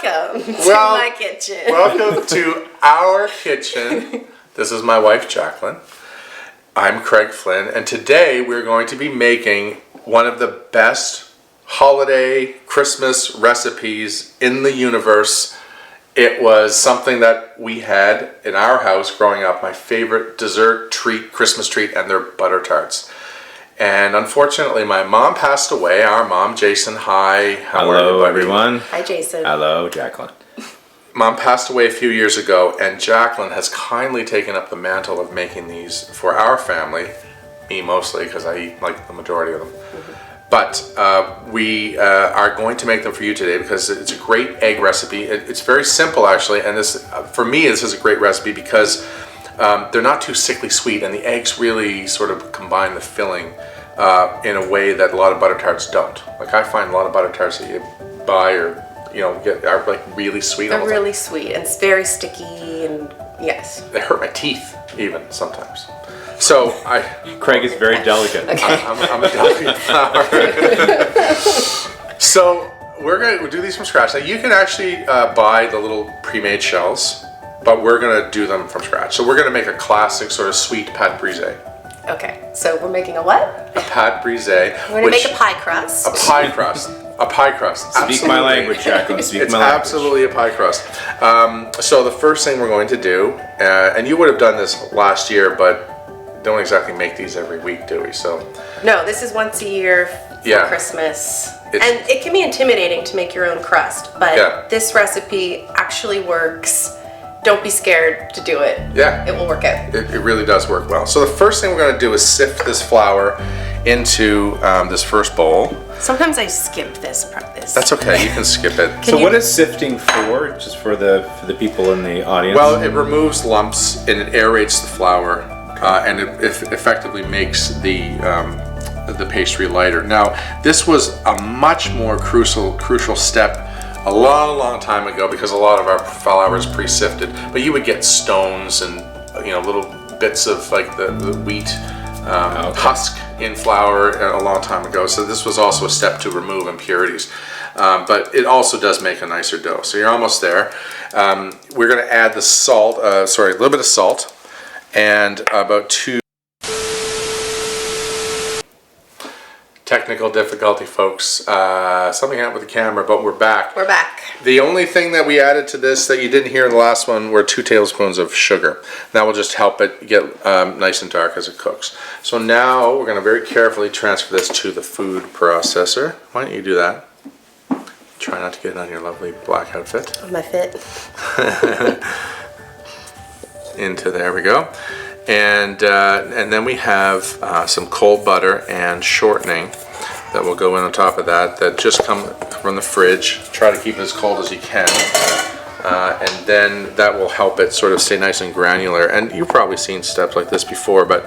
Welcome to my kitchen. Welcome to our kitchen. This is my wife, Jacqueline. I'm Craig Flynn, and today we're going to be making one of the best holiday Christmas recipes in the universe. It was something that we had in our house growing up, my favorite dessert treat, Christmas treat, and they're butter tarts. And unfortunately, my mom passed away. Our mom, Jason. Hi. How are you, Hello, buddy? everyone. Hi, Jason. Hello, Jacqueline. Mom passed away a few years ago, and Jacqueline has kindly taken up the mantle of making these for our family. Me mostly, because I eat like the majority of them. But we are going to make them for you today because it's a great egg recipe. It's very simple, actually, and this, for me, this is a great recipe because they're not too sickly sweet, and the eggs really sort of combine the filling in a way that a lot of butter tarts don't. Like, I find a lot of butter tarts that you buy or get are like really sweet. They're really sweet and it's very sticky, and yes, they hurt my teeth even sometimes. So Craig is very delicate. I'm a delicate flower. So we'll do these from scratch. Now you can actually buy the little pre-made shells, but we're gonna do them from scratch. So we're gonna make a classic sort of sweet pâte brisée. Okay, so we're making a what? A pâte brisée. We're gonna make a pie crust. A pie crust. A pie crust. Speak my language, Jacqueline. Speak It's my language. absolutely a pie crust. So the first thing we're going to do, and you would have done this last year, but don't exactly make these every week, do we? So No, this is once a year for Christmas. And it can be intimidating to make your own crust, but this recipe actually works. Don't be scared to do it. Yeah. It will work out. It really does work well. So the first thing we're going to do is sift this flour into this first bowl. Sometimes I skip this. That's okay. You can skip it. So what is sifting for? Just for the people in the audience? Well, it removes lumps and it aerates the flour, and it effectively makes the pastry lighter. Now, this was a much more crucial step a long time ago because a lot of our flour is pre-sifted, but you would get stones and little bits of like the wheat husk in flour a long time ago. So this was also a step to remove impurities, but it also does make a nicer dough. So you're almost there. We're going to add the salt. A little bit of salt, and about 2. Technical difficulty, folks. Something happened with the camera, but we're back. We're back. The only thing that we added to this that you didn't hear in the last one were 2 tablespoons of sugar. That will just help it get nice and dark as it cooks. So now we're going to very carefully transfer this to the food processor. Why don't you do that? Try not to get it on your lovely black outfit. On my fit. There we go. And then we have some cold butter and shortening that will go in on top of that just come from the fridge. Try to keep it as cold as you can. And then that will help it sort of stay nice and granular. And you've probably seen steps like this before, but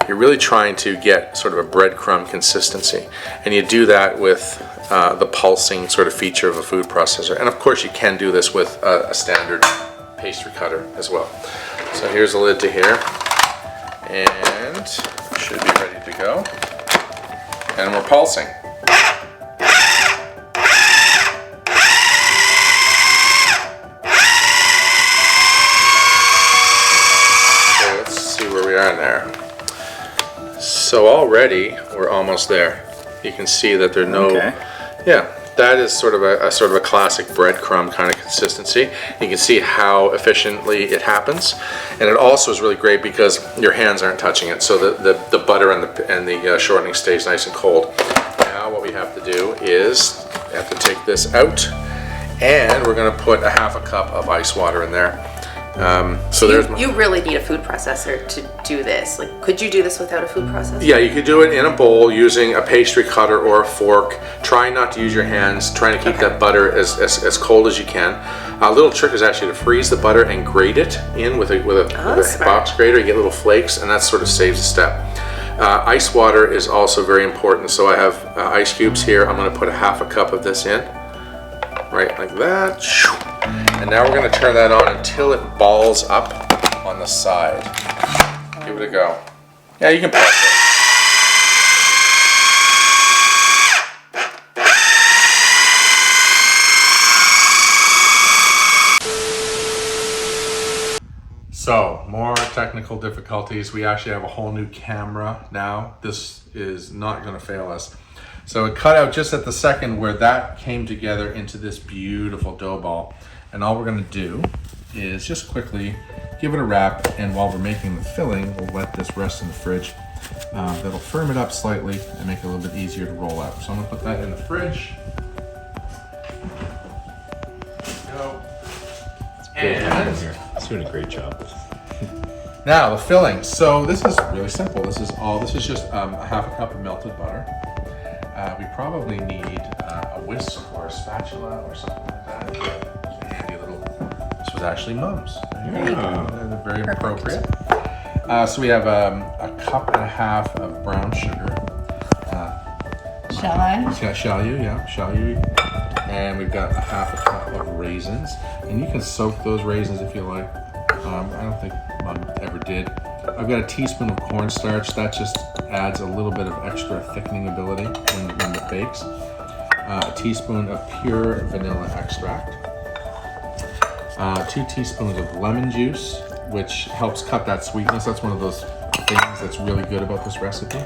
you're really trying to get sort of a breadcrumb consistency. And you do that with the pulsing sort of feature of a food processor. And of course you can do this with a standard pastry cutter as well. So here's the lid to here. And should be ready to go. And we're pulsing. Okay, let's see where we are in there. So already we're almost there. You can see that there's no. Okay. Yeah. That is sort of a classic breadcrumb kind of consistency. You can see how efficiently it happens, and it also is really great because your hands aren't touching it, so the butter and the shortening stays nice and cold. Now what we have to do is we have to take this out, and we're going to put a half a cup of ice water in there. You really need a food processor to do this. Like, could you do this without a food processor? Yeah, you could do it in a bowl using a pastry cutter or a fork. Try not to use your hands. Trying to keep that butter as cold as you can. A little trick is actually to freeze the butter and grate it in with a box grater. You get little flakes, and that sort of saves a step. Ice water is also very important. So I have ice cubes here. I'm going to put a half a cup of this in, right like that. And now we're going to turn that on until it balls up on the side. Give it a go. Yeah, you can pause it. So, more technical difficulties. We actually have a whole new camera now. This is not going to fail us. So it cut out just at the second where that came together into this beautiful dough ball. And all we're going to do is just quickly give it a wrap, and while we're making the filling, we'll let this rest in the fridge. That'll firm it up slightly and make it a little bit easier to roll out. So I'm going to put that in the fridge. Go. It's doing a great job. Now the filling. So this is really simple. This is just a half a cup of melted butter. We probably need a whisk or a spatula or something like that. It's a handy little. This was actually Mom's. There you go. They're very appropriate. So we have a cup and a half of brown sugar. Shall I? Shall you? Yeah, shall you? And we've got a half a cup of raisins, and you can soak those raisins if you like. I don't think Mom ever did. I've got a teaspoon of cornstarch. That just adds a little bit of extra thickening ability when it bakes. A teaspoon of pure vanilla extract. 2 teaspoons of lemon juice, which helps cut that sweetness. That's one of those things that's really good about this recipe,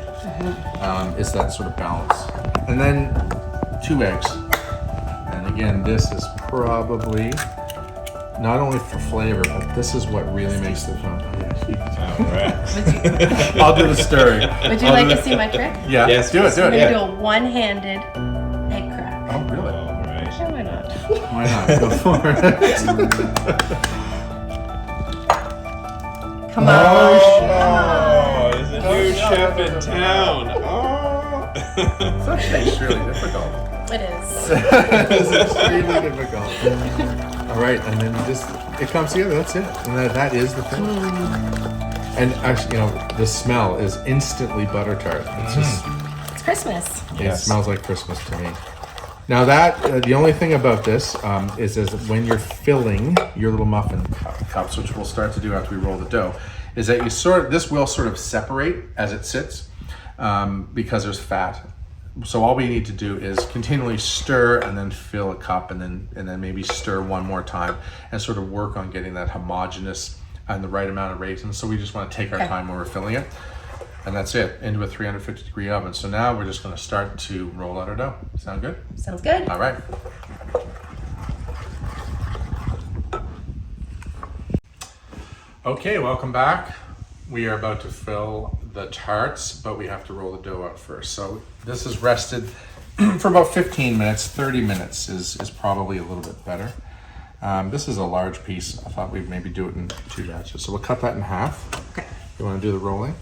is that sort of balance. And then 2 eggs. And again, this is probably not only for flavor, but this is what really makes the fun. I'll do the stirring. Would you like to see my trick? Yeah. Yes, do it. I'm going to do a one-handed egg crack. Oh, really? All right. Yeah, why not? Why not? Go for it. Come on. Oh, there's a new chef in town. Oh. It's actually really difficult. It is. It's extremely difficult. All right, and then it comes together. That's it, and that is the thing. And actually, the smell is instantly butter tart. It's just It's Christmas. it smells like Christmas to me. Now that the only thing about this is when you're filling your little muffin cups, which we'll start to do after we roll the dough, is that this will sort of separate as it sits because there's fat. So all we need to do is continually stir and then fill a cup and then maybe stir one more time and sort of work on getting that homogeneous and the right amount of raisins. So we just want to take our time when we're filling it. And that's it, into a 350-degree oven. So now we're just going to start to roll out our dough. Sound good? Sounds good. All right. Okay, welcome back. We are about to fill the tarts, but we have to roll the dough out first. So this is rested for about 15 minutes. 30 minutes is probably a little bit better. This is a large piece. I thought we'd maybe do it in 2 batches. So we'll cut that in half. Okay. You want to do the rolling?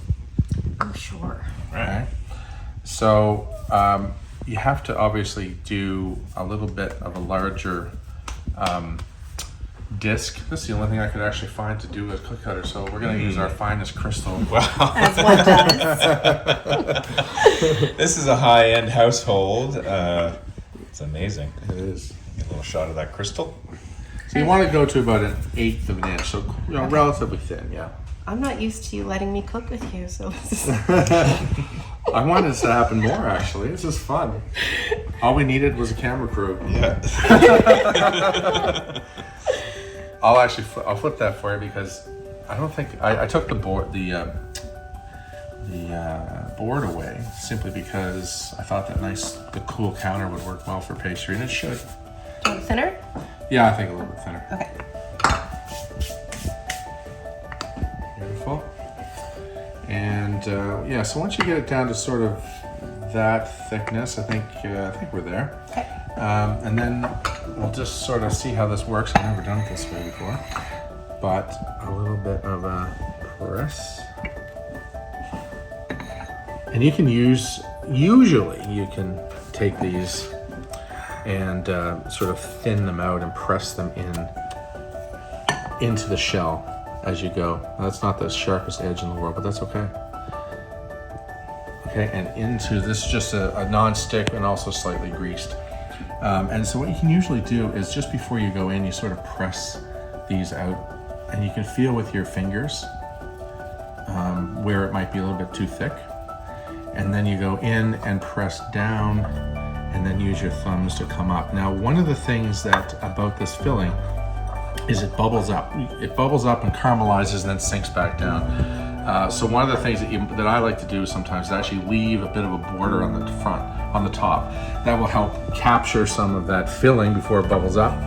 Oh, sure. Right. So you have to obviously do a little bit of a larger disc. This is the only thing I could actually find to do with cookie cutter. So we're going to use our finest crystal. Wow. As one does. This is a high-end household. It's amazing. It is. Get a little shot of that crystal. So you want to go to about 1/8 of an inch. So relatively thin, yeah. I'm not used to you letting me cook with you, so this is... I wanted this to happen more, actually. This is fun. All we needed was a camera crew. Yeah. I'll flip that for you because I don't think I took the board board away simply because I thought the cool counter would work well for pastry, and it should. Do you want it thinner? Yeah, I think a little bit thinner. Okay. Beautiful. And so once you get it down to sort of that thickness, I think we're there. Okay. And then we'll just sort of see how this works. I've never done it this way before. But a little bit of a press. And you can usually you can take these and sort of thin them out and press them into the shell as you go. Now, that's not the sharpest edge in the world, but that's okay. Okay, and into this is just a non-stick and also slightly greased. And so what you can usually do is just before you go in, you sort of press these out, and you can feel with your fingers where it might be a little bit too thick. And then you go in and press down, and then use your thumbs to come up. Now, one of the things about this filling is it bubbles up. It bubbles up and caramelizes and then sinks back down. So one of the things that I like to do sometimes is actually leave a bit of a border on the front, on the top. That will help capture some of that filling before it bubbles up,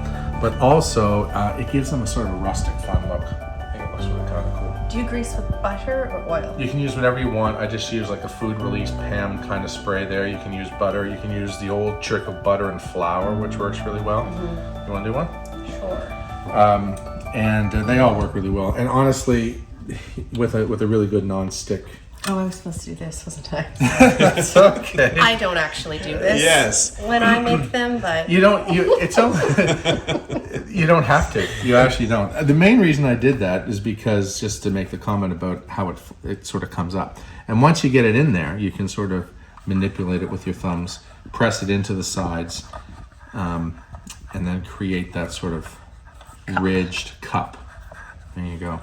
but also it gives them a sort of a rustic fun look. I think it looks really kind of cool. Do you grease with butter or oil? You can use whatever you want. I just use like a food release Pam kind of spray there. You can use butter. You can use the old trick of butter and flour, which works really well. Mm-hmm. You want to do one? Sure. And they all work really well. And honestly, with a really good non-stick. Oh, I was supposed to do this, wasn't I? That's okay. I don't actually do this. Yes. When I make them, but You don't have to. You actually don't. The main reason I did that is because just to make the comment about how it sort of comes up. And once you get it in there, you can sort of manipulate it with your thumbs, press it into the sides, and then create that sort of ridged cup. There you go.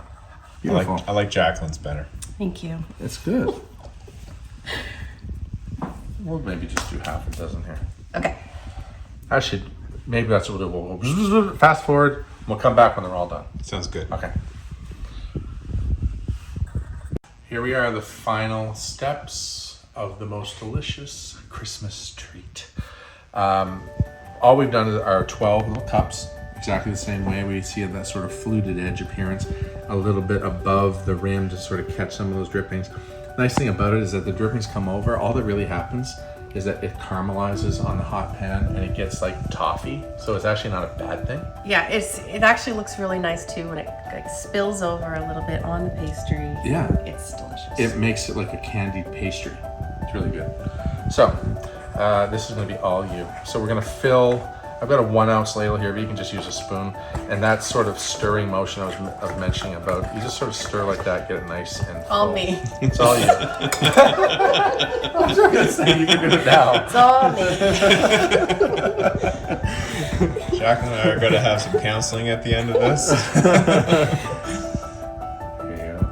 Beautiful. I like Jacqueline's better. thank you. It's good. We'll maybe just do half a dozen here. Okay. Actually, maybe that's what we'll do. We'll fast forward. We'll come back when they're all done. Sounds good. Okay. Here we are, the final steps of the most delicious Christmas treat. All we've done are 12 little cups, exactly the same way. We see that sort of fluted edge appearance, a little bit above the rim to sort of catch some of those drippings. Nice thing about it is that the drippings come over. All that really happens is that it caramelizes on the hot pan and it gets like toffee. So it's actually not a bad thing. Yeah, it actually looks really nice too when it like spills over a little bit on the pastry. Yeah. It's delicious. It makes it like a candied pastry. It's really good. So this is going to be all you. So we're going to fill. I've got a 1 ounce ladle here, but you can just use a spoon. And that sort of stirring motion I was mentioning about, you just sort of stir like that, get it nice and full. all me. It's all you. I was going to say you can do it now. It's all me. Jacqueline and I are going to have some counseling at the end of this. There you go.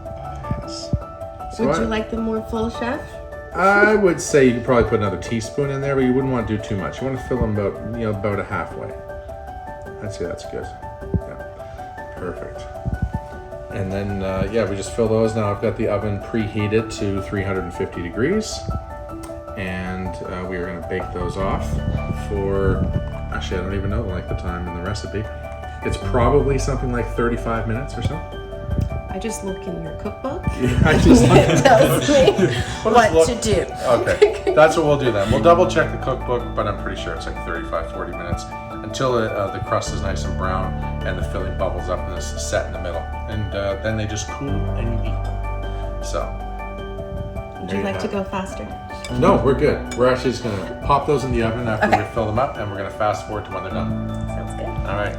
Yes. Would you like them more full, Chef? I would say you could probably put another teaspoon in there, but you wouldn't want to do too much. You want to fill them about a halfway. That's good. Yeah, perfect. And then we just fill those. Now I've got the oven preheated to 350 degrees, and we are going to bake those off for. Actually, I don't even know the length of time in the recipe. It's probably something like 35 minutes or so. I just look in your cookbook. I just It tells me what to do. Okay, that's what we'll do then. We'll double check the cookbook, but I'm pretty sure it's like 35-40 minutes until the crust is nice and brown and the filling bubbles up and is set in the middle. And then they just cool and you eat them. So. Would you like to go faster? No, we're good. We're actually just going to pop those in the oven after we fill them up, and we're going to fast forward to when they're done. Sounds good. All right.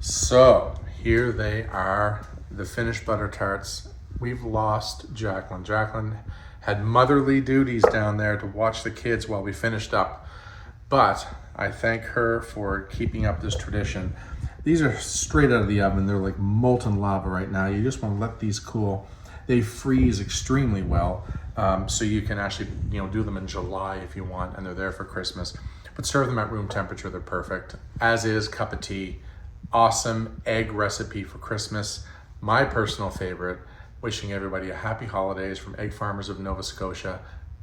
So here they are, the finished butter tarts. We've lost Jacqueline. Jacqueline had motherly duties down there to watch the kids while we finished up. But I thank her for keeping up this tradition. These are straight out of the oven. They're like molten lava right now. You just want to let these cool. They freeze extremely well. So you can actually do them in July if you want, and they're there for Christmas. But serve them at room temperature. They're perfect. As is cup of tea. Awesome egg recipe for Christmas. My personal favorite. Wishing everybody a happy holidays from Egg Farmers of Nova Scotia.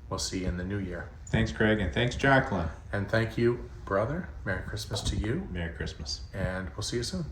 We'll see you in the new year. Thanks, Craig, and thanks, Jacqueline. And thank you, brother. Merry Christmas to you. Merry Christmas. And we'll see you soon.